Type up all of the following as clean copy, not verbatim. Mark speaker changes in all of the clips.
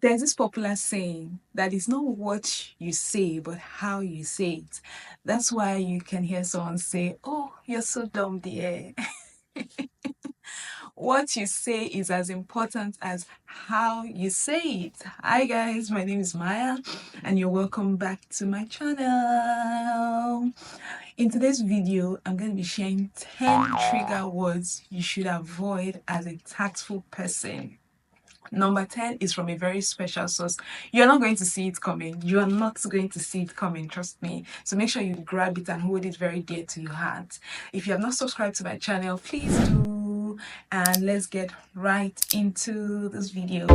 Speaker 1: There's this popular saying that it's not what you say, but how you say it. That's why you can hear someone say, "Oh, you're so dumb, dear." What you say is as important as how you say it. Hi, guys, my name is Maya, and you're welcome back to my channel. In today's video, I'm going to be sharing 10 trigger words you should avoid as a tactful person. Number 10 is from a very special source. You're not going to see it coming. You are not going to see it coming, trust me. So make sure you grab it and hold it very dear to your heart. If you have not subscribed to my channel, please do. And let's get right into this video.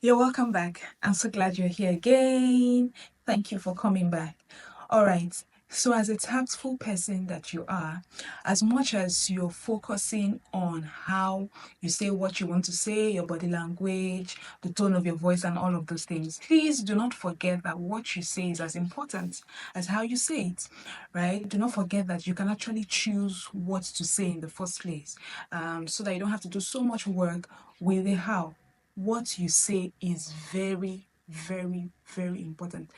Speaker 1: You're welcome back. I'm so glad you're here again. Thank you for coming back. All right. So, as a tactful person that you are, as much as you're focusing on how you say what you want to say, your body language, the tone of your voice, and all of those things, please do not forget that what you say is as important as how you say it, right? Do not forget that you can actually choose what to say in the first place, so that you don't have to do so much work with the how. What you say is very, very, very important.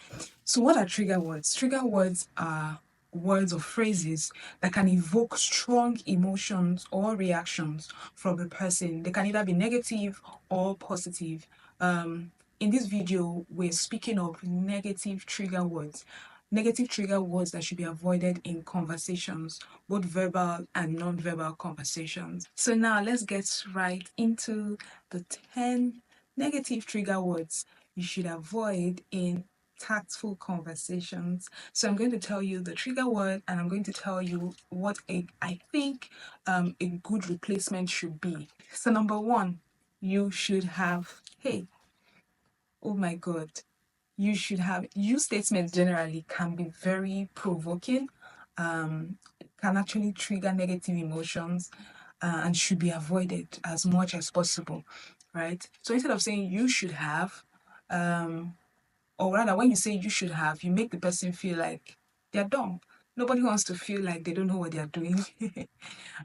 Speaker 1: So, what are trigger words? Trigger words are words or phrases that can evoke strong emotions or reactions from a person. They can either be negative or positive. In this video, we're speaking of negative trigger words. Negative trigger words that should be avoided in conversations, both verbal and non-verbal conversations. So now let's get right into the 10 negative trigger words you should avoid in tactful conversations. So I'm going to tell you the trigger word, and I'm going to tell you what I think a good replacement should be. So number one, you should have, hey, oh my God, you should have. Use statements generally can be very provoking, can actually trigger negative emotions, and should be avoided as much as possible, right? So instead of saying you should have, or rather, when you say you should have, you make the person feel like they're dumb. Nobody wants to feel like they don't know what they're doing.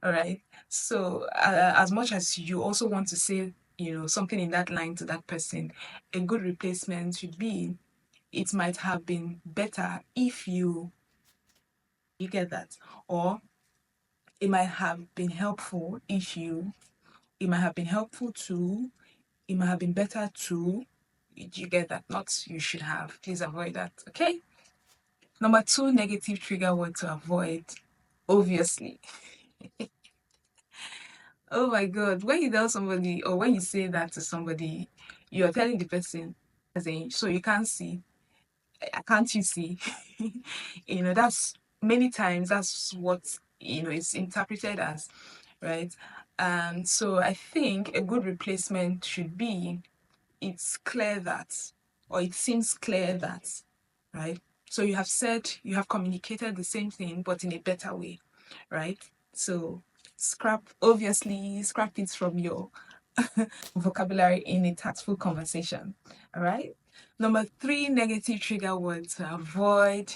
Speaker 1: All right. So, as much as you also want to say, something in that line to that person, a good replacement should be, it might have been better if you get that, or it might have been helpful if you, it might have been helpful to, it might have been better to. You get that? Not you should have. Please avoid that. Okay. Number two negative trigger word to avoid, obviously. Oh my God. When you tell somebody or when you say that to somebody, you're telling the person, as in, so you can't see. Can't you see? That's many times that's what, it's interpreted as, right? And so I think a good replacement should be, it's clear that, or it seems clear that, right? So you have said, you have communicated the same thing, but in a better way, right? So obviously, scrap it from your vocabulary in a tactful conversation, all right? Number three negative trigger word to avoid,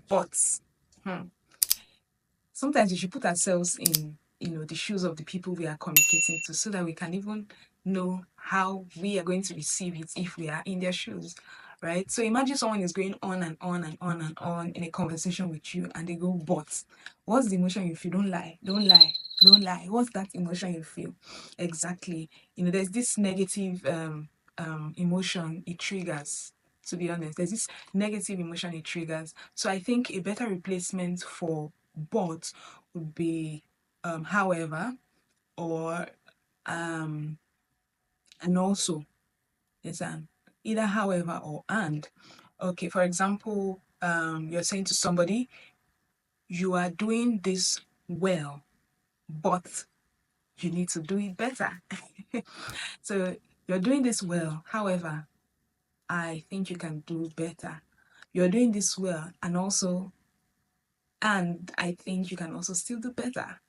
Speaker 1: buts. Sometimes we should put ourselves in, the shoes of the people we are communicating to so that we can even know how we are going to receive it if we are in their shoes, right? So imagine someone is going on and on and on and on in a conversation with you and they go, but what's the emotion you feel? Don't lie, don't lie, don't lie. What's that emotion you feel? Exactly. There's this negative emotion it triggers. To be honest, there's this negative emotion it triggers. So I think a better replacement for but would be however, or and also. It's either however or and. Okay, for example, you're saying to somebody, you are doing this well, but you need to do it better. So you're doing this well, however, I think you can do better. You're doing this well, and I think you can also still do better.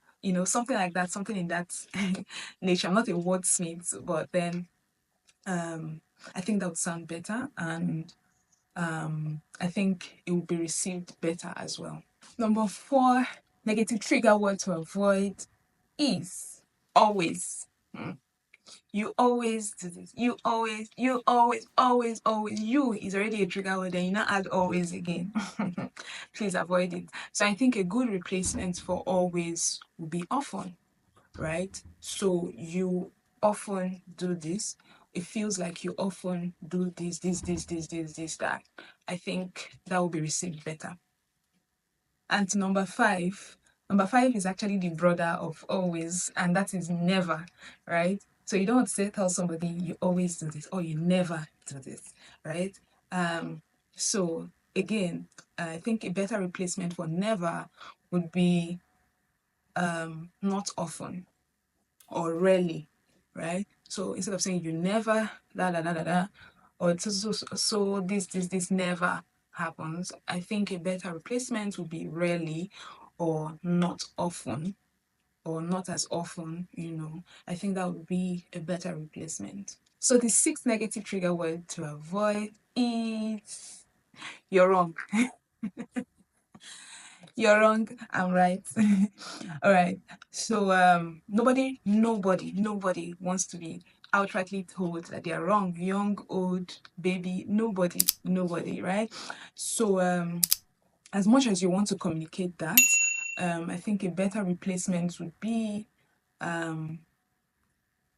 Speaker 1: Something like that, something in that nature. I'm not a wordsmith, but then I think that would sound better, and I think it would be received better as well. Number four negative trigger word to avoid is always. You always do this. You always, always. You is already a trigger word, then you not add always again. Please avoid it. So I think a good replacement for always would be often, right? So you often do this. It feels like you often do this, that. I think that will be received better. And number five is actually the brother of always, and that is never, right? So you don't want to tell somebody you always do this or you never do this, right? So again, I think a better replacement for never would be not often or rarely, right? So instead of saying you never, or so this never happens, I think a better replacement would be rarely or not often or not as often, I think that would be a better replacement. So the sixth negative trigger word to avoid is you're wrong. You're wrong. I'm right. All right. So nobody wants to be outrightly told that they are wrong. Young, old, baby, nobody, right? So as much as you want to communicate that, I think a better replacement would be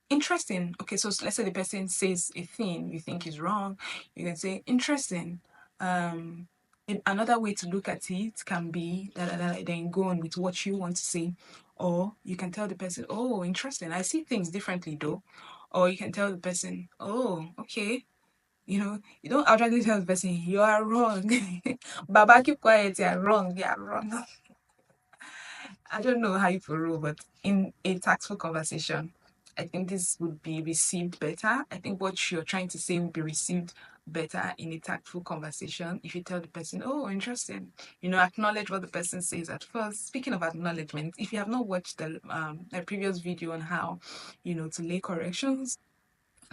Speaker 1: interesting. Okay, so let's say the person says a thing you think is wrong, you can say interesting. Another way to look at it can be that, then go on with what you want to say, or you can tell the person, oh, interesting, I see things differently though. Or you can tell the person, oh, okay. You don't outrightly tell the person you are wrong. Baba, keep quiet, you are wrong. I don't know how you roll, but in a tactful conversation, I think this would be received better. I think what you're trying to say will be received better in a tactful conversation if you tell the person, oh, interesting. Acknowledge what the person says at first. Speaking of acknowledgement, if you have not watched the a previous video on how, to lay corrections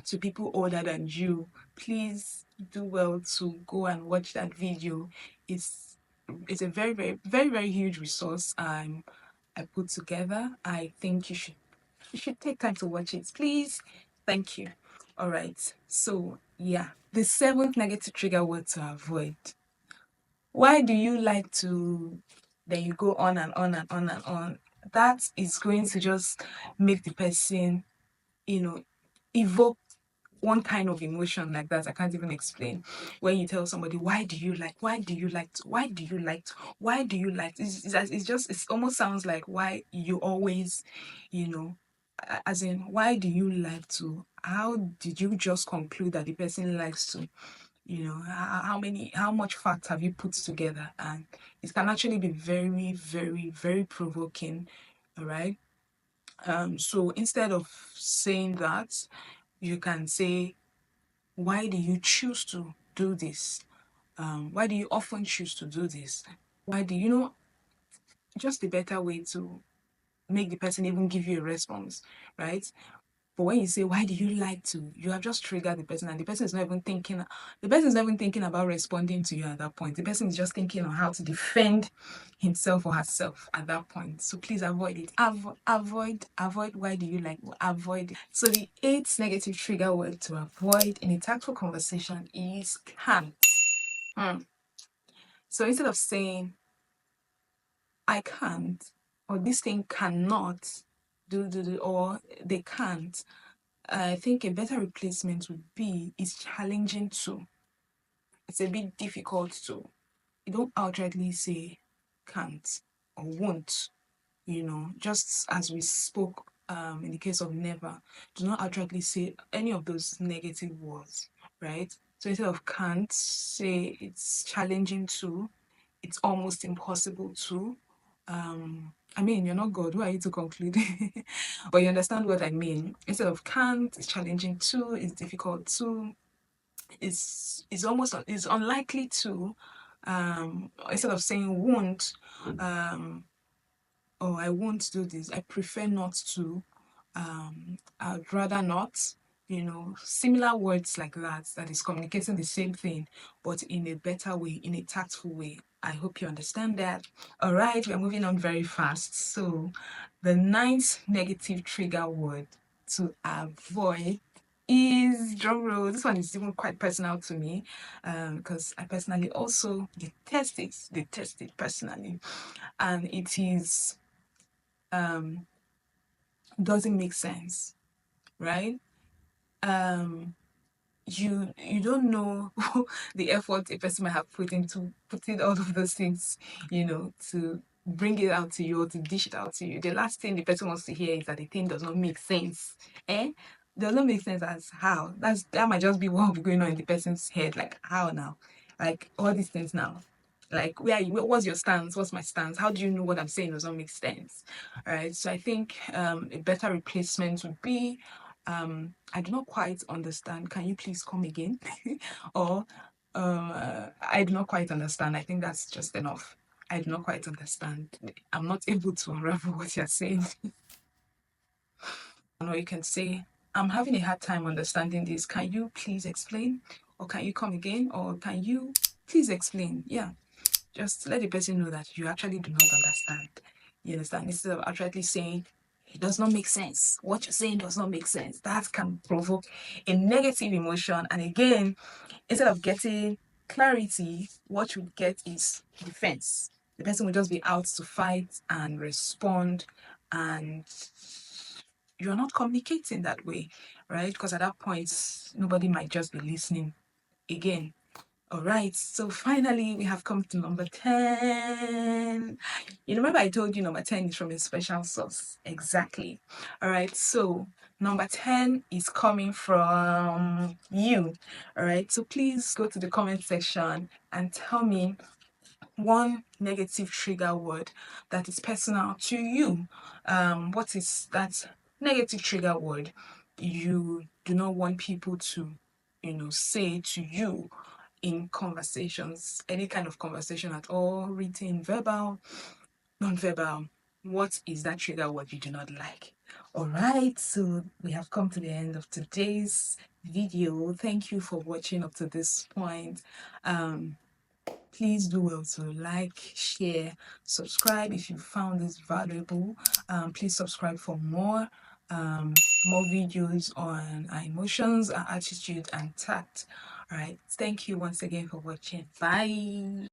Speaker 1: to people older than you, please do well to go and watch that video. It's a very, very, very, very huge resource I put together. I think you should take time to watch it, please. Thank you. All right. So yeah, the seventh negative trigger word to avoid. Why do you like to? Then you go on and on and on and on. That is going to just make the person, evoke one kind of emotion like that I can't even explain. When you tell somebody, why do you like it almost sounds like why you always, as in, why do you like to? How did you just conclude that the person likes to? How much facts have you put together? And it can actually be very, very, very provoking. All right. So instead of saying that, you can say, why do you choose to do this? Why do you often choose to do this? Why do you know? Just a better way to make the person even give you a response, right? But when you say, why do you like to, you have just triggered the person, and the person is not even thinking, about responding to you at that point. The person is just thinking on how to defend himself or herself at that point. So please avoid it. Avoid. Why do you like? Avoid it. So the eighth negative trigger word to avoid in a tactful conversation is can't. So instead of saying, I can't, or this thing cannot do, or they can't, I think a better replacement would be is challenging to. It's a bit difficult to. You don't outrightly say can't or won't, just as we spoke in the case of never. Do not outrightly say any of those negative words, right? So instead of can't, say it's challenging to, it's almost impossible to. I mean, you're not God. Who are you to conclude? But you understand what I mean. Instead of can't, it's challenging to, it's difficult to, it's unlikely to. Instead of saying won't, or I won't do this, I prefer not to, I'd rather not. Similar words like that is communicating the same thing, but in a better way, in a tactful way. I hope you understand that. All right, we're moving on very fast. So, the ninth negative trigger word to avoid is drum roll. This one is even quite personal to me, because I personally also detest it personally, and it is doesn't make sense, right? Um, you don't know the effort a person might have put into putting all of those things, to bring it out to you or to dish it out to you. The last thing the person wants to hear is that the thing does not make sense. Eh? Does not make sense as how? That might just be what will be going on in the person's head. Like how now? Like all these things now. Like where are you, what's your stance? What's my stance? How do you know what I'm saying does not make sense? All right. So I think a better replacement would be I do not quite understand. Can you please come again? Or I do not quite understand. I think that's just enough. I do not quite understand. I'm not able to unravel what you're saying. Or you can say, I'm having a hard time understanding this. Can you please explain? Or can you come again? Or can you please explain? Yeah. Just let the person know that you actually do not understand. You understand? Instead of actually saying, it does not make sense. What you're saying does not make sense. That can provoke a negative emotion. And again, instead of getting clarity, what you get is defense. The person will just be out to fight and respond, and you're not communicating that way, right? Because at that point, nobody might just be listening again. All right, so finally we have come to number 10. You remember I told you number 10 is from a special source. Exactly. All right, so number 10 is coming from you. All right, so please go to the comment section and tell me one negative trigger word that is personal to you. What is that negative trigger word you do not want people to, say to you in conversations, any kind of conversation at all, written, verbal, non-verbal? What is that trigger word you do not like? All right, so we have come to the end of today's video. Thank you for watching up to this point. Please do well to like, share, subscribe if you found this valuable. Please subscribe for more videos on our emotions, our attitude, and tact. All right. Thank you once again for watching. Bye.